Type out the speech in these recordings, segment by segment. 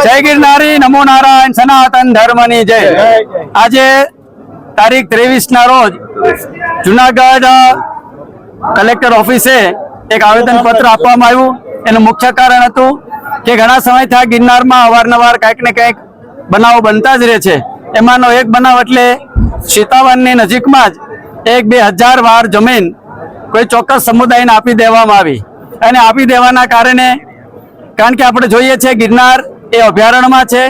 जय गिरनारी, नमो नारायण, सनातन धर्मनी जय। आज तारीख 23 ना रोज जूनागढ़ कलेक्टर ऑफिसे एक आवेदन पत्र आपवामां आव्युं। एनुं मुख्य कारण हतुं के घणा समयथी गिरनारमां अवारनवार कंईक ने कंईक बनावो बनता ज रहे छे। एमांनो एक बनाव एटले सीतावननी नजीकमां ज 1-2 વાર जमीन कोई चोक्कस समुदायने आपी देवामां आवी अने आपी देवाना कारणे कारण के आपणे जोईए छे गिरनार ए अभयारण्यमां छे,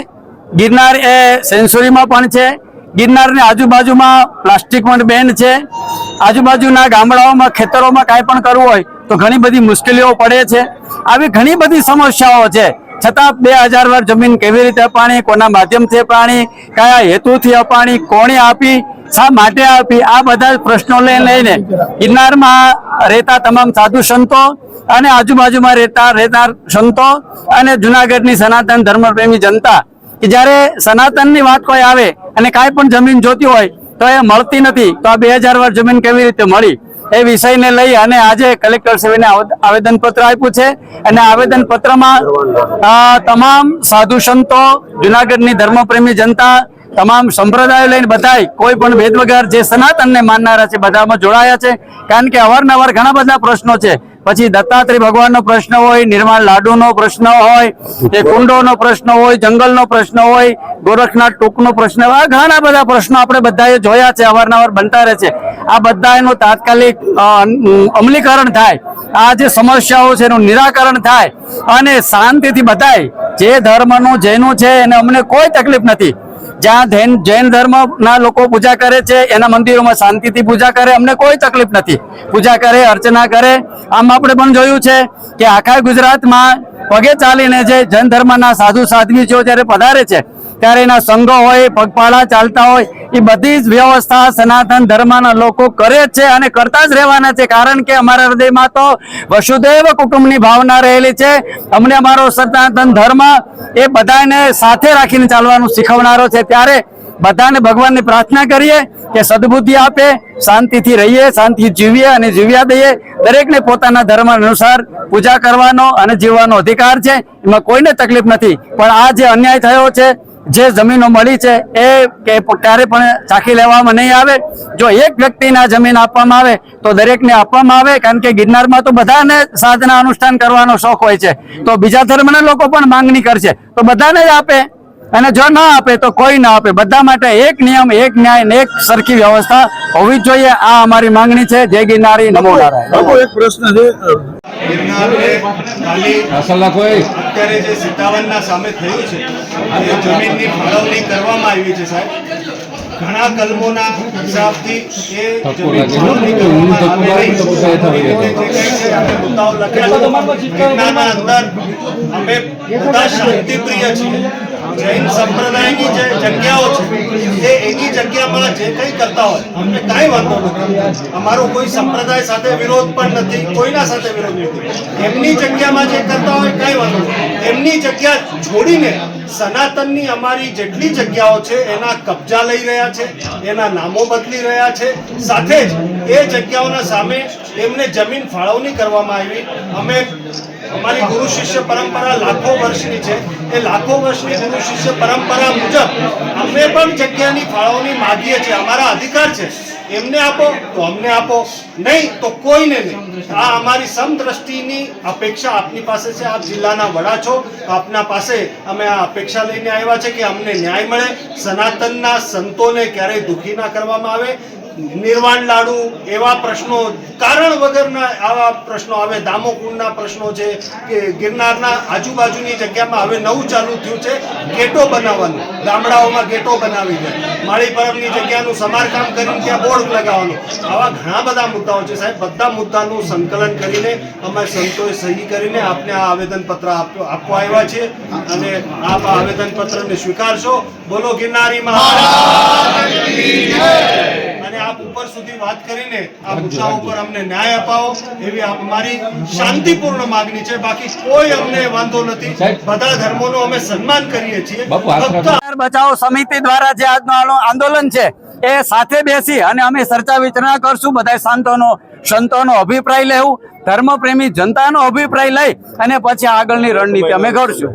गिरनार ए सेंचुरीमां पण छे, गिरनारनी आजुबाजुमां प्लास्टिक पण बेन छे, आजुबाजुना गामडाओमां खेतरोमां कांई पण करवुं होय तो घणी बधी मुश्केलीओ पड़े छे। आवी घणी बधी समस्याओ छे छतां 2000 વાર जमीन केवी रीते अपाणी, कोना माध्यमथी अपाणी, कया हेतुथी अपाणी, कोणे आपी, शा माटे आपी, आ बधा प्रश्नों लईने गिरनारमां रहता तमाम साधु संतो અને આજુબાજુમાં રહેતા સંતો અને જૂનાગઢની સનાતન ધર્મપ્રેમી जनता કે જ્યારે સનાતનની વાત કોઈ આવે અને કાંઈ પણ જમીન જોતી હોય તો એ મળતી નથી, તો આ 2000 વાર જમીન કેવી રીતે મળી એ વિષયને લઈ અને આજે કલેક્ટર સાહેબને આવેદનપત્ર આપ્યું છે। અને આવેદનપત્રમાં તમામ સાધુ સંતો, જૂનાગઢની ધર્મપ્રેમી जनता, તમામ સંપ્રદાયો લઈને બધાય કોઈ પણ ભેદ વગર જે સનાતનને માનનારા છે બધામાં જોડાયા છે। કારણ કે અવારનવાર ઘણા બધા પ્રશ્નો છે, પછી દત્તાત્રેય ભગવાનનો પ્રશ્ન હોય, નિર્માણ લાડુનો પ્રશ્ન હોય, એ કુંડોનો પ્રશ્ન હોય, જંગલનો પ્રશ્ન હોય, ગોરખનાથ ટૂંકનો પ્રશ્ન હોય, આ ઘણા બધા પ્રશ્નો આપણે બધાએ જોયા છે, અવારનવાર બનતા રહે છે। આ બધાનું તાત્કાલિક અમલીકરણ થાય, આ જે સમસ્યાઓ છે એનું નિરાકરણ થાય અને શાંતિથી બધાય જે ધર્મનું જેનું છે એને અમને કોઈ તકલીફ નથી। જ્યાં જૈન ધર્મના લોકો પૂજા કરે છે એના મંદિરોમાં શાંતિથી પૂજા કરે, અમને કોઈ તકલીફ નથી, પૂજા કરે, અર્ચના કરે। આમ આપણે પણ જોયું છે કે આખા ગુજરાતમાં પગે ચાલીને જે જૈન ધર્મના સાધુ સાધ્વીઓ જ્યારે પધારે છે ત્યારે એના સંઘો હોય, પગપાળા ચાલતા હોય, એ બધી જ વ્યવસ્થા સનાતન ધર્મના લોકો કરે જ છે અને કરતા જ રહેવાના છે। કારણ કે અમારા હૃદયમાં તો વસુદેવ કુટુંબની ભાવના રહેલી છે। અમને અમારો સનાતન ધર્મ એ બધાને સાથે રાખીને ચાલવાનું શીખવનારો છે। ત્યારે બધાને ભગવાનની પ્રાર્થના કરીએ કે સદબુદ્ધિ આપે, શાંતિથી રહીએ, શાંતિથી જીવીએ અને જીવ્યા દઈએ। દરેકને પોતાના ધર્મ અનુસાર પૂજા કરવાનો અને જીવવાનો અધિકાર છે, એમાં કોઈને તકલીફ નથી। પણ આ જે અન્યાય થયો છે, જે જમીનો મળી છે એ ક્યારે પણ ચાખી લેવામાં નહીં આવે। જો એક વ્યક્તિને આ જમીન આપવામાં આવે તો દરેકને આપવામાં આવે, કારણ કે ગિરનારમાં તો બધાને સાધના અનુષ્ઠાન કરવાનો શોખ હોય છે, તો બીજા ધર્મના લોકો પણ માંગણી કરશે તો બધાને જ આપે, અને જો ના આપે તો કોઈ ના આપે। બધા માટે એક નિયમ, એક ન્યાય ને એક સરખી વ્યવસ્થા હોવી જ જોઈએ। આ અમારી માંગણી છે। જય ગિરનારી, નમો નારાયણ। એક પ્રશ્ન છે, અત્યારે જે સીતાવનના સામે થયું છે એ જમીનની ફાળવણી કરવામાં આવી છે સાહેબ, ઘણા કલમોના હિસાબથી એ જમીન ફાળવણી કરવામાં અંદર અમે બધા શાંતિપ્રિય છીએ। જૈન સંપ્રદાયની જે જગ્યાઓ છે એની જગ્યામાં જે કંઈ કરતા હોય અમને કાંઈ વાંધો નથી, અમારો કોઈ સંપ્રદાય સાથે વિરોધ પણ નથી, કોઈના સાથે વિરોધ નથી। એમની જગ્યામાં જે કરતા હોય કાંઈ વાંધો નથી, એમની જગ્યા છોડીને સનાતનની અમારી જેટલી જગ્યાઓ છે એના કબજા લઈ રહ્યા છે, એના નામો બદલી રહ્યા છે, સાથે જ એ જગ્યાઓના સામે એમને જમીન ફાળવણી કરવામાં આવી। અમે અમારી ગુરુ શિષ્ય પરંપરા લાખો વર્ષની છે, એ લાખો વર્ષની ગુરુ શિષ્ય પરંપરા મુજબ અમે પણ જગ્યાની ફાળવણી માગીએ છીએ, અમારા અધિકાર છે। એમને આપો તો અમને આપો, નહીં તો કોઈને નહીં। આ અમારી સમદ્રષ્ટિની અપેક્ષા આપની પાસે છે, આપ જિલ્લાના વડા છો, આપના પાસે અમે આ અપેક્ષા લઈને આવ્યા છે કે અમને ન્યાય મળે, સનાતનના સંતોને ક્યારેય દુઃખી ના કરવામાં આવે। નિર્વાણ લાડુ એવા પ્રશ્નો કારણ વગરના આવા પ્રશ્નો આવે, દામોકુંડના પ્રશ્નો છે કે ગિરનારના આજુબાજુની જગ્યામાં હવે નવું ચાલુ થયું છે ગેટો બનાવવાનું, ગામડાઓમાં ગેટો બનાવી દે, માળી પરબની જગ્યાનું સમારકામ કરીને ત્યાં બોર્ડ લગાવવાનું, આવા ઘણા બધા મુદ્દાઓ છે સાહેબ। બધા મુદ્દાનું સંકલન કરીને અમે સંતોએ સહી કરીને આપને આ આવેદનપત્ર આપવા આવ્યા છે અને આપ આ આવેદનપત્રને સ્વીકારશો। બોલો ગિરનારી મહારાજ। અને આપ ઉપર સુધી વાત કરીને આ મુદ્દા ઉપર અમને ન્યાય અપાવો એવી અમારી શાંતિપૂર્ણ માગણી છે। બાકી કોઈ અમને વાંધો નથી, બધા ધર્મોનો અમે સન્માન કરીએ છીએ। બચાવ સમિતિ દ્વારા જે આજનું આંદોલન છે એ સાથે બેસી અને અમે ચર્ચા વિચારણા કરશું, બધા સંતોનો અભિપ્રાય લેવું, ધર્મપ્રેમી જનતાનો અભિપ્રાય લઈ અને પછી આગળની રણનીતિ અમે ઘડશું।